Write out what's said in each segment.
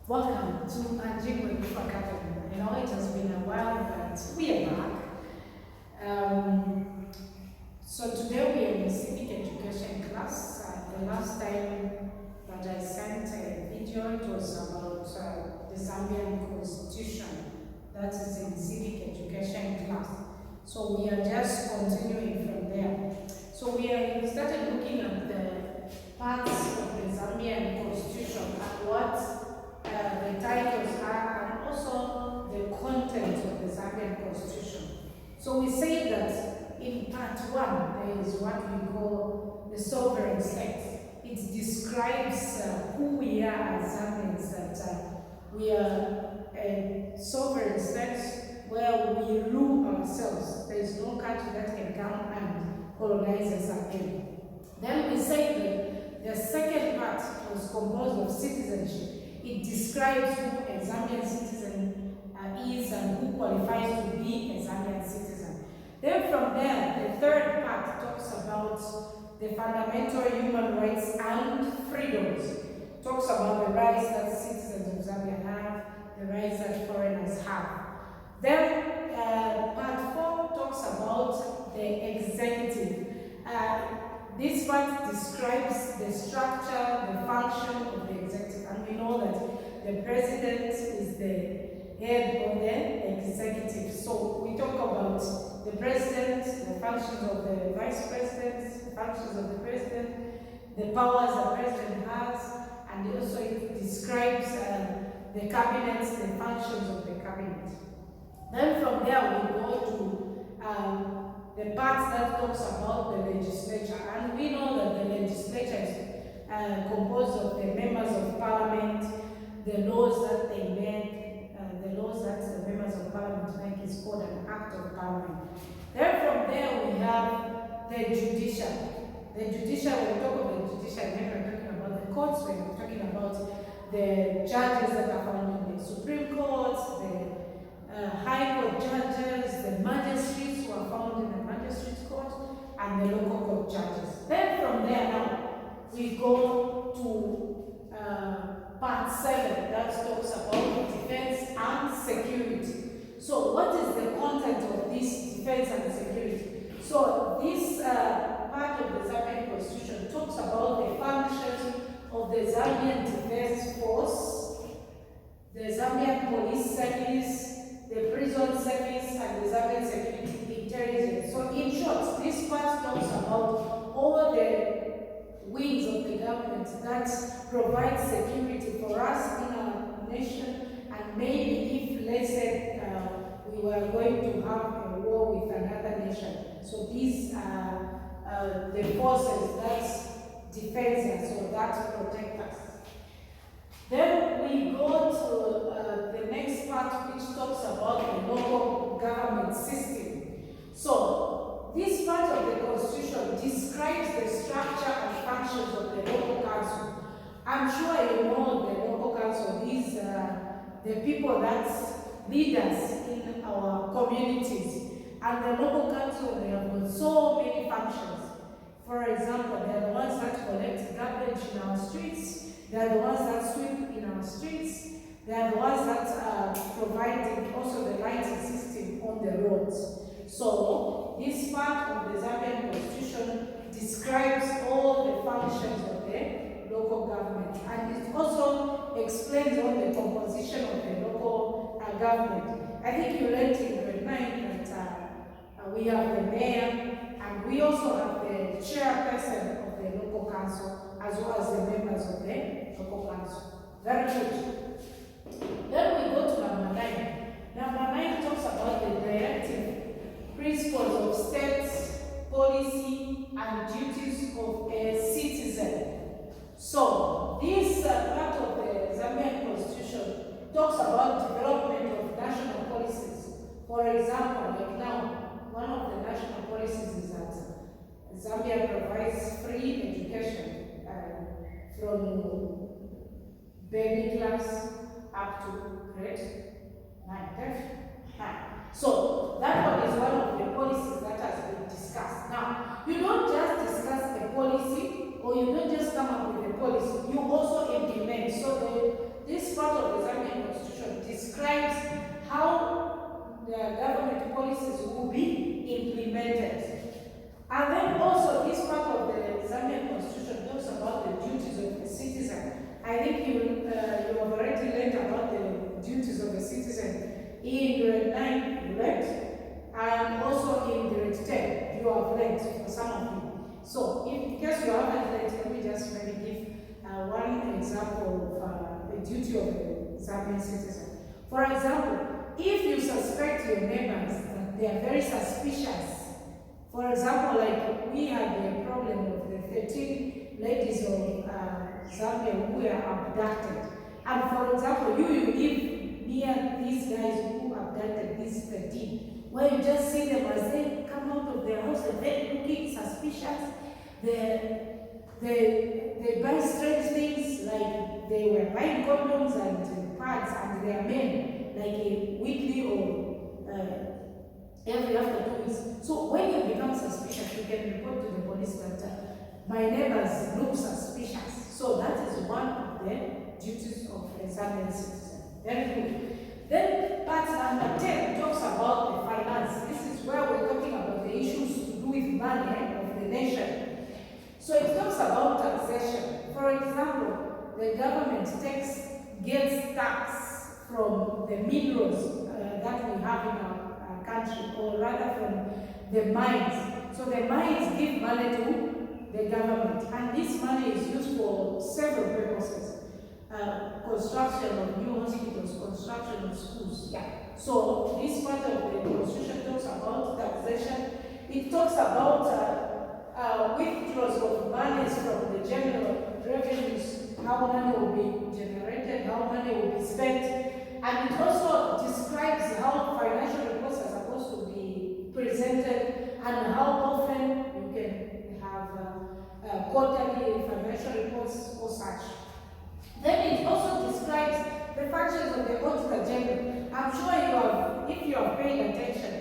Welcome to Anjingwe Group Academy. I know it has been a while, but we are back. So today we are in Civic education class. The last time that I sent a video, it was about the Zambian constitution. That is in Civic education class. So we are just continuing from there. So we started looking at the parts of the Zambian constitution and what the titles are, and also the content of the Zambian constitution. So we say that in part 1 there is what we call the sovereign state. It describes who we are as Zambians, that we are a sovereign state where we rule ourselves. There is no country that can come and colonize us again. Then we say that the second part was composed of citizenship. It describes who a Zambian citizen is and who qualifies to be a Zambian citizen. Then from there, the third part talks about the fundamental human rights and freedoms. Talks about the rights that citizens of Zambia have, the rights that foreigners have. Then part 4 talks about the executive. This part describes the structure, the function of the executive, and we know that the president is the head of the executive. So we talk about the president, the functions of the vice president, the functions of the president, the powers the president has, and also it describes the cabinet, the functions of the cabinet. Then from there we go to the part that talks about the legislature, and we know that the legislature is composed of the members of parliament, the laws that they make, the laws that the members of parliament make is called an act of parliament. Then from there we have the judiciary. The judiciary, when we talk about the judiciary, then we're talking about the courts, we're talking about the judges that are found in the Supreme Court, the High Court judges, the magistrates who are found in the magistrate court, and the local court judges. Then from there now, we go to part 7 that talks about defense and security. So what is the content of this defense and security? So this part of the Zambian constitution talks about the functions of the Zambian Defense Force, the Zambian Police Service, the prison service, and the Zambian security intelligence. So in short, this part talks about all the wings of the government that provide security for us in our nation, and maybe if, let's say, we were going to have a war with another nation. So these are the forces that defend us or that protect us. Then we go to the next part, which talks about the local government system. So this part of the constitution describes the structure and functions of the local council. I'm sure you know the local council. These are the people that lead us in our communities. And the local council, they have got so many functions. For example, they are the ones that collect garbage in our streets. They are the ones that sweep in our streets. They are the ones that provide also the lighting system on the roads. So this part of the Zambian constitution describes all the functions of the local government, and it also explains on the composition of the local government. I think you learned in grade 9 that we have the mayor, and we also have the chairperson of the local council, as well as the members of the local council. Very good. Then we go to number 9. Number 9 talks about the directive principles of state policy and duties of a citizen. So this part of the Zambian constitution talks about development of national policies. For example, like now, one of the national policies is that Zambia provides free education from baby class up to grade 9. So that one is one of the policies that has been discussed. Now, you don't just discuss a policy, or you don't just come up with a policy, you also implement. So this part of the duty of a Zambian citizen. For example, if you suspect your neighbors that they are very suspicious, for example, like we had the problem of the 13 ladies of Zambia who were abducted. And for example, you live near these guys who abducted these 13, where you just see them as they come out of their house, they're looking suspicious. They buy strange things, like they were buying condoms and pads, and they are men, like a weekly or every after 2 weeks. So when you become suspicious, you can report to the police that my neighbors look suspicious. So that is one of the duties of a Zambian citizen. Very good. Then part number 10 talks about the finance. This is where we're talking about the issues to do with money of the nation. So it talks about taxation. For example, the government gets tax from the minerals that we have in our country, or rather from the mines. So the mines give money to the government, and this money is used for several purposes. Construction of new hospitals, construction of schools. Yeah. So this part of the constitution talks about taxation. It talks about withdrawals of monies from the general revenues, how money will be generated, how money will be spent, and it also describes how financial reports are supposed to be presented and how often you can have quarterly financial reports or such. Then it also describes the functions of the Auditor General. I'm sure if you have paid attention,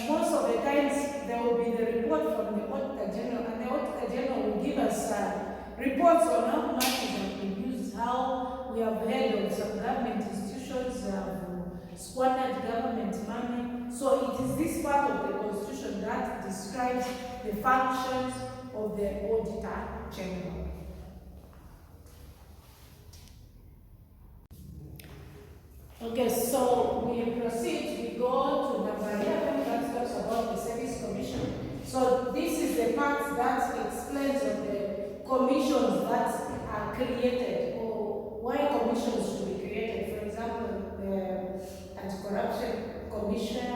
most of the times there will be the report from the Auditor General, and the Auditor General will give us reports on how money has been used, how we have heard of some government institutions have squandered government money. So it is this part of the Constitution that describes the functions of the Auditor General. Okay, so we proceed, we go to number 11, that talks about the Service Commission. So this is the part that explains on the commissions that are created, or why commissions should be created. For example, the Anti-Corruption Commission.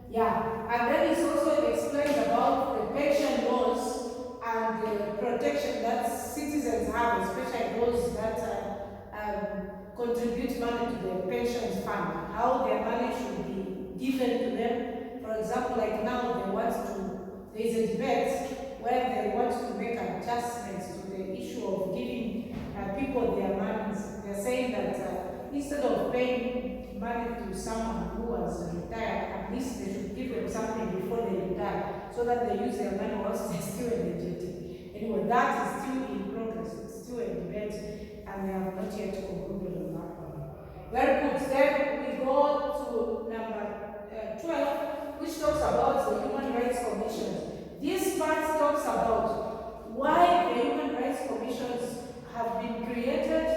Yeah, and then it also explains about the pension laws and the protection that citizens have, especially those that contribute money to the pensions fund, how their money should be given to them. For example, like now there is a debate where they want to make adjustments to the issue of giving people their monies. They're saying that instead of paying money to someone who has retired, at least they should give them something before they retire, so that they use their money whilst they're still in the duty. Anyway, that is still in progress. It's still a debate, and they have not yet concluded on that one. Very good. Then we go to number 12, which talks about the Human Rights Commission. This part talks about why the Human Rights Commissions have been created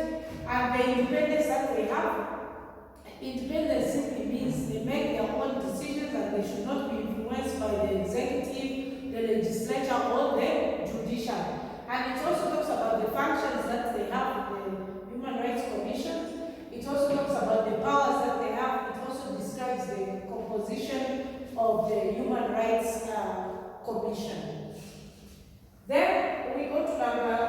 and the independence that they have. Independence simply means they make their own decisions and they should not be influenced by the executive, the legislature, or the judiciary. And it also talks about the functions that they have with the Human Rights Commission. It also talks about the powers that they have. It also describes the composition of the Human Rights Commission. Then we go to number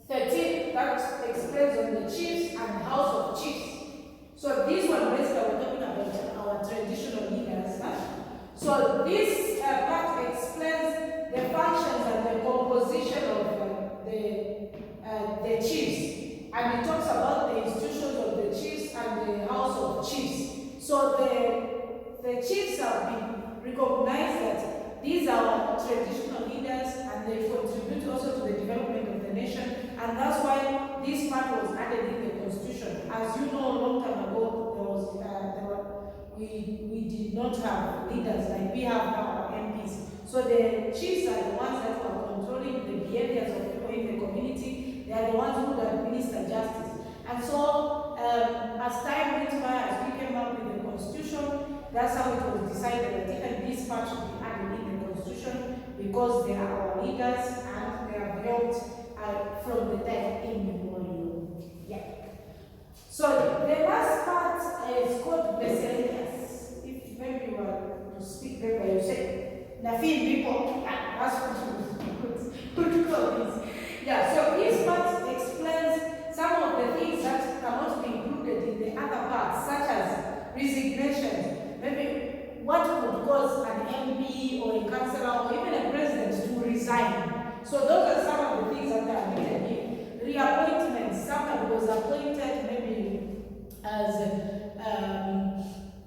13, that explains on the chiefs and House of Chiefs. So this one basically we're talking about our traditional leaders. So this part explains the functions and the composition of the chiefs, and it talks about the institutions of the chiefs and the House of Chiefs. So the chiefs have been recognized that these are our traditional leaders, and they contribute also to the development of the nation, and that's why this part was added in the Constitution. As you know, a long time ago, we did not have leaders like we have now, our MPs. So the chiefs are the ones that are controlling the behaviors of people in the community. They are the ones who administer justice. And so, as time went by, as we came up with the Constitution, that's how it was decided that even this part should be added in the Constitution, because they are our leaders and they are built from the time immemorial. Nafin people, that's what you would call this. Yeah, so this part explains some of the things that cannot be included in the other parts, such as resignation, maybe what could cause an MP or a councillor or even a president to resign. So those are some of the things that are written here. Reappointments, somebody was appointed maybe as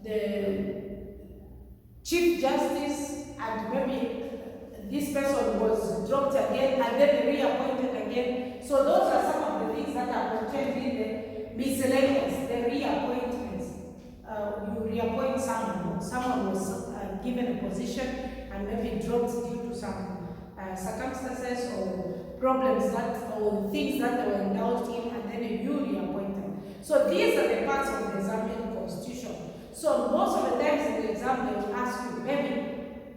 the Chief Justice, and maybe this person was dropped again and then reappointed again. So those are some of the things that are contained in the miscellaneous, the reappointments. You reappoint someone. Someone was given a position and maybe dropped due to some circumstances or problems that or things that they were indulged in, and then you reappoint them. So these are the parts of the Zambian constitution. So most of the times in the exam they will ask you, maybe,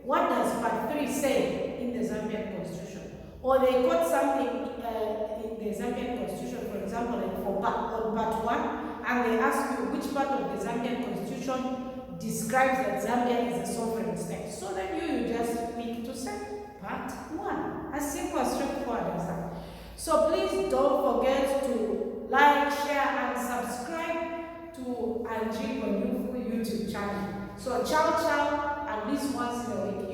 what does part 3 say in the Zambian constitution? Or they quote something in the Zambian constitution, for example, like on part 1, and they ask you which part of the Zambian constitution describes that Zambia is a sovereign state. So then you just need to say part 1. As simple, as straightforward as that. So please don't forget to like, share, and subscribe to Angie Onyufu YouTube channel. So ciao ciao, at least once in a week.